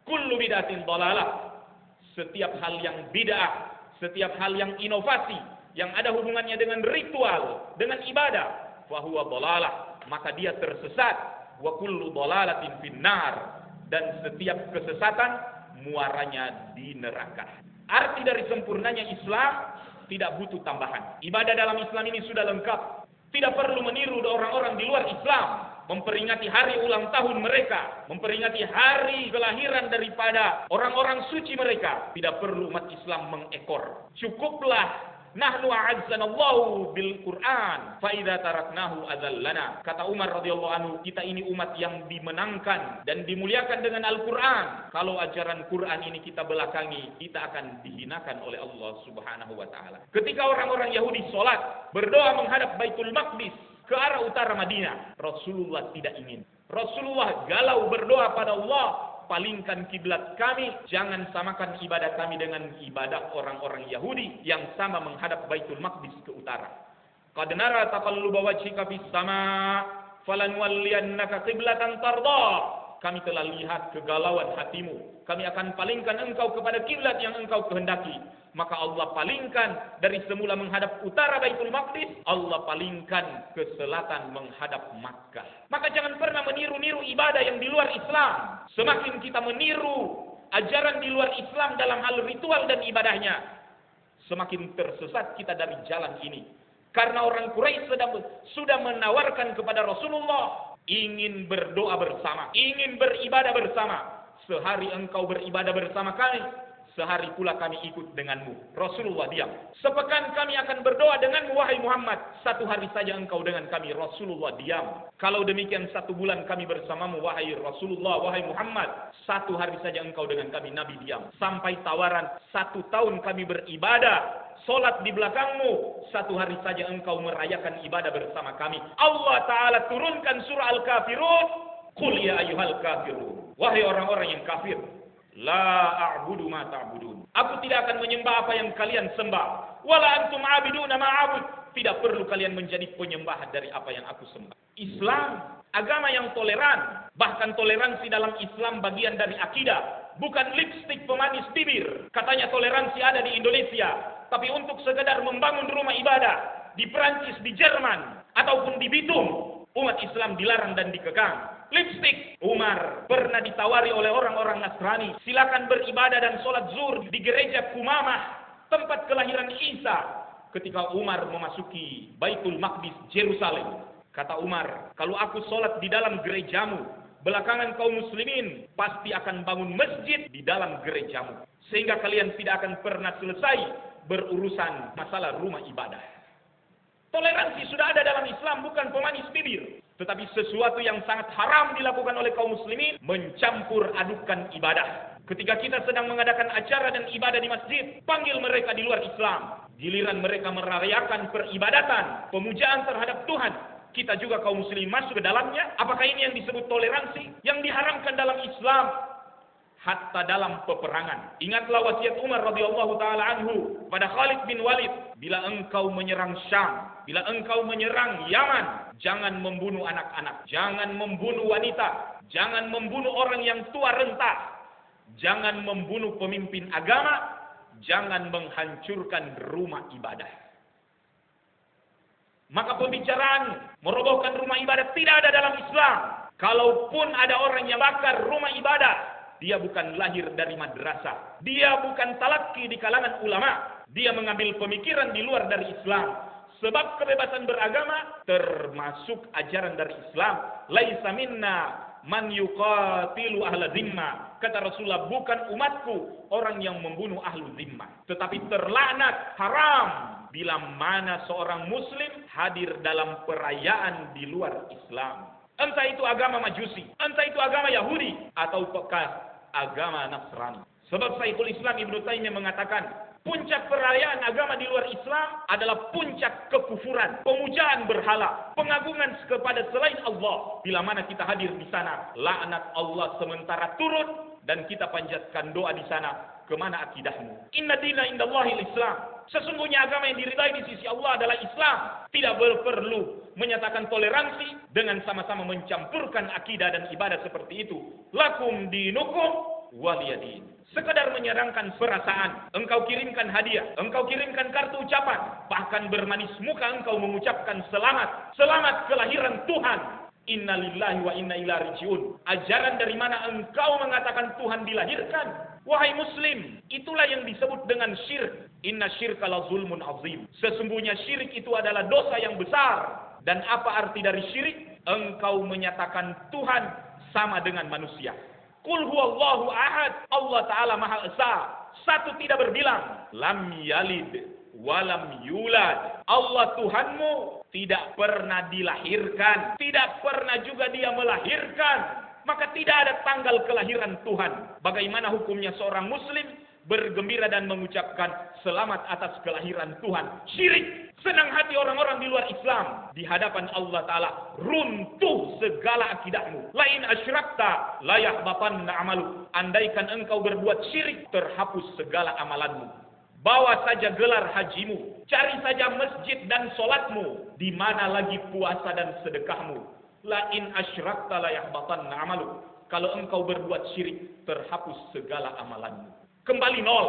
Kullu bid'atin dhalalah. Setiap hal yang bid'ah, setiap hal yang inovasi, yang ada hubungannya dengan ritual, dengan ibadah, fahuwa dhalalah, maka dia tersesat. Wa kullu dhalalatin finnar, dan setiap kesesatan muaranya di neraka. Arti dari sempurnanya Islam tidak butuh tambahan. Ibadah dalam Islam ini sudah lengkap. Tidak perlu meniru orang-orang di luar Islam, memperingati hari ulang tahun mereka, memperingati hari kelahiran daripada orang-orang suci mereka. Tidak perlu umat Islam mengekor. Cukuplah nahnu a'azzanallahu bil Qur'an fa idza taraknahu adzallana. Kata Umar radhiyallahu anhu, kita ini umat yang dimenangkan dan dimuliakan dengan Al-Qur'an. Kalau ajaran Qur'an ini kita belakangi, kita akan dihinakan oleh Allah Subhanahu wa taala. Ketika orang-orang Yahudi salat, berdoa menghadap Baitul Maqdis ke arah utara Madinah, Rasulullah tidak ingin. Rasulullah galau berdoa pada Allah, palingkan kiblat kami, jangan samakan ibadah kami dengan ibadah orang-orang Yahudi yang sama menghadap Baitul Maqdis ke utara. Qad nara taqalluba wajhika fis sama' falanwalliyannaka qiblatan tarda. Kami telah lihat kegalauan hatimu. Kami akan palingkan engkau kepada kiblat yang engkau kehendaki. Maka Allah palingkan dari semula menghadap utara Baitul Maqdis, Allah palingkan ke selatan menghadap Makkah. Maka jangan pernah meniru-niru ibadah yang di luar Islam. Semakin kita meniru ajaran di luar Islam dalam hal ritual dan ibadahnya, semakin tersesat kita dari jalan ini. Karena orang Quraisy sudah menawarkan kepada Rasulullah, ingin berdoa bersama, ingin beribadah bersama. Sehari engkau beribadah bersama kami, sehari pula kami ikut denganmu. Rasulullah diam. Sepekan kami akan berdoa denganmu wahai Muhammad, satu hari saja engkau dengan kami. Rasulullah diam. Kalau demikian 1 bulan kami bersamamu wahai Rasulullah, wahai Muhammad, 1 hari saja engkau dengan kami. Nabi diam. Sampai tawaran 1 tahun kami beribadah, solat di belakangmu, 1 hari saja engkau merayakan ibadah bersama kami. Allah Ta'ala turunkan surah Al-Kafirun. Qul ya ayyuhal kafirun, wahai orang-orang yang kafir, la a'budu ma ta'budun. Aku tidak akan menyembah apa yang kalian sembah. Wala antum 'abiduna ma a'bud. Tidak perlu kalian menjadi penyembah dari apa yang aku sembah. Islam agama yang toleran. Bahkan toleransi dalam Islam bagian dari akidah, bukan lipstik pemanis bibir. Katanya toleransi ada di Indonesia, tapi untuk sekedar membangun rumah ibadah di Perancis, di Jerman, ataupun di Bitung, umat Islam dilarang dan dikekang. Lipstik. Umar pernah ditawari oleh orang-orang Nasrani, silakan beribadah dan sholat zuhur di gereja Kumamah, tempat kelahiran Isa. Ketika Umar memasuki Baitul Maqdis, Yerusalem, kata Umar, kalau aku sholat di dalam gerejamu, belakangan kaum muslimin pasti akan bangun masjid di dalam gerejamu, sehingga kalian tidak akan pernah selesai berurusan masalah rumah ibadah. Toleransi sudah ada dalam Islam, bukan pemanis bibir. Tetapi sesuatu yang sangat haram dilakukan oleh kaum muslimin, mencampur adukan ibadah. Ketika kita sedang mengadakan acara dan ibadah di masjid, panggil mereka di luar Islam. Giliran mereka merayakan peribadatan, pemujaan terhadap Tuhan, kita juga kaum muslimin masuk ke dalamnya. Apakah ini yang disebut toleransi? Yang diharamkan dalam Islam, hatta dalam peperangan. Ingatlah wasiat Umar radhiyallahu taala anhu pada Khalid bin Walid, bila engkau menyerang Syam, bila engkau menyerang Yaman, jangan membunuh anak-anak, jangan membunuh wanita, jangan membunuh orang yang tua renta, jangan membunuh pemimpin agama, jangan menghancurkan rumah ibadah. Maka pembicaraan merobohkan rumah ibadah tidak ada dalam Islam. Kalaupun ada orang yang bakar rumah ibadah, dia bukan lahir dari madrasah, dia bukan talaki di kalangan ulama, dia mengambil pemikiran di luar dari Islam. Sebab kebebasan beragama termasuk ajaran dari Islam. Laisa minna man yuqatilu ahla zimma. Kata Rasulullah, bukan umatku orang yang membunuh ahlu zimmah, tetapi terlaknat, haram bila mana seorang muslim hadir dalam perayaan di luar Islam. Entah itu agama Majusi, entah itu agama Yahudi, atau bekas agama Nasrani. Sebab Syekhul Islam Ibnu Taimiyah mengatakan, puncak perayaan agama di luar Islam adalah puncak kekufuran, pemujaan berhala, pengagungan kepada selain Allah. Bila mana kita hadir di sana, laknat Allah sementara turun dan kita panjatkan doa di sana, kemana akidahmu? Inna dina indallahil Islam. Sesungguhnya agama yang diridai di sisi Allah adalah Islam. Tidak perlu menyatakan toleransi dengan sama-sama mencampurkan akidah dan ibadah seperti itu. Lakum dinukum waliyadin. Sekedar menyerangkan perasaan, engkau kirimkan hadiah, engkau kirimkan kartu ucapan, bahkan bermanis muka engkau mengucapkan selamat, selamat kelahiran Tuhan. Inna lillahi wa inna ilaihi rajiun. Ajaran dari mana engkau mengatakan Tuhan dilahirkan? Wahai muslim, itulah yang disebut dengan syirik. Inna syirka la zulmun azim. Sesungguhnya syirik itu adalah dosa yang besar. Dan apa arti dari syirik? Engkau menyatakan Tuhan sama dengan manusia. Qul huwallahu ahad. Allah Ta'ala Maha Esa. Satu tidak berbilang. Lam yalid walam yulad. Allah Tuhanmu tidak pernah dilahirkan. Tidak pernah juga dia melahirkan. Maka tidak ada tanggal kelahiran Tuhan. Bagaimana hukumnya seorang muslim bergembira dan mengucapkan selamat atas kelahiran Tuhan? Syirik. Senang hati orang-orang di luar Islam. Di hadapan Allah Ta'ala runtuh segala akidahmu. Lain asyrakta la yahbatanna amalu. Andaikan engkau berbuat syirik, terhapus segala amalanmu. Bawa saja gelar hajimu, cari saja masjid dan solatmu, di mana lagi puasa dan sedekahmu. Lain asyrakta la yahbatanna amalu. Kalau engkau berbuat syirik, terhapus segala amalanmu. Kembali nol.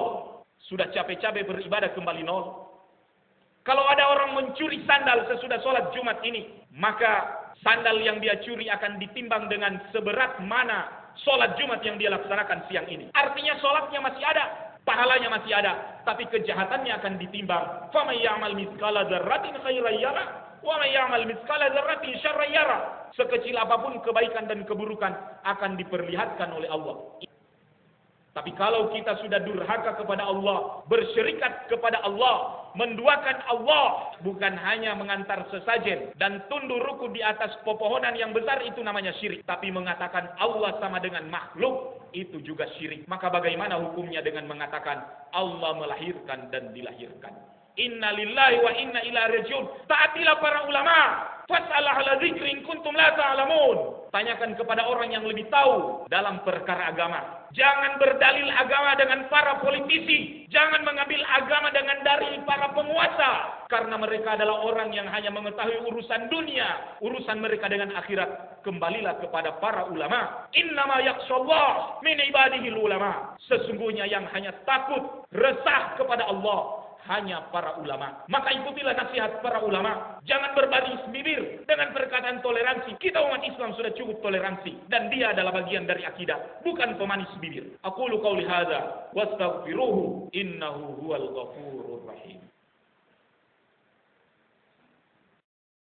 Sudah capek-capek beribadah, kembali nol. Kalau ada orang mencuri sandal sesudah sholat Jumat ini, maka sandal yang dia curi akan ditimbang dengan seberat mana sholat Jumat yang dia laksanakan siang ini. Artinya sholatnya masih ada, pahalanya masih ada, tapi kejahatannya akan ditimbang. فَمَنْ يَعْمَلْ مِثْقَالَ ذَرَّةٍ خَيْرًا يَرَهُ وَمَنْ يَعْمَلْ مِثْقَالَ ذَرَّةٍ شَرًّا يَرَهُ. Sekecil apapun kebaikan dan keburukan akan diperlihatkan oleh Allah. Tapi kalau kita sudah durhaka kepada Allah, bersyirikat kepada Allah, menduakan Allah, bukan hanya mengantar sesajen dan tunduk ruku di atas pepohonan yang besar, itu namanya syirik. Tapi mengatakan Allah sama dengan makhluk, itu juga syirik. Maka bagaimana hukumnya dengan mengatakan Allah melahirkan dan dilahirkan? Inna lillahi wa inna ilaihi rajiun. Taatilah para ulama. Fas'alah ala dzikri in kuntum la ta'lamun. Tanyakan kepada orang yang lebih tahu dalam perkara agama. Jangan berdalil agama dengan para politisi. Jangan mengambil agama dengan dari para penguasa. Karena mereka adalah orang yang hanya mengetahui urusan dunia. Urusan mereka dengan akhirat. Kembalilah kepada para ulama. Innama yakhshallah min ibadihi ulama. Sesungguhnya yang hanya takut, resah kepada Allah hanya para ulama. Maka ikutilah nasihat para ulama. Jangan berbaris bibir dengan perkataan toleransi. Kita umat Islam sudah cukup toleransi. Dan dia adalah bagian dari akidah, bukan pemanis bibir. Aqulu qawli hadza wastaghfiruhu innahu huwal ghafurur rahim.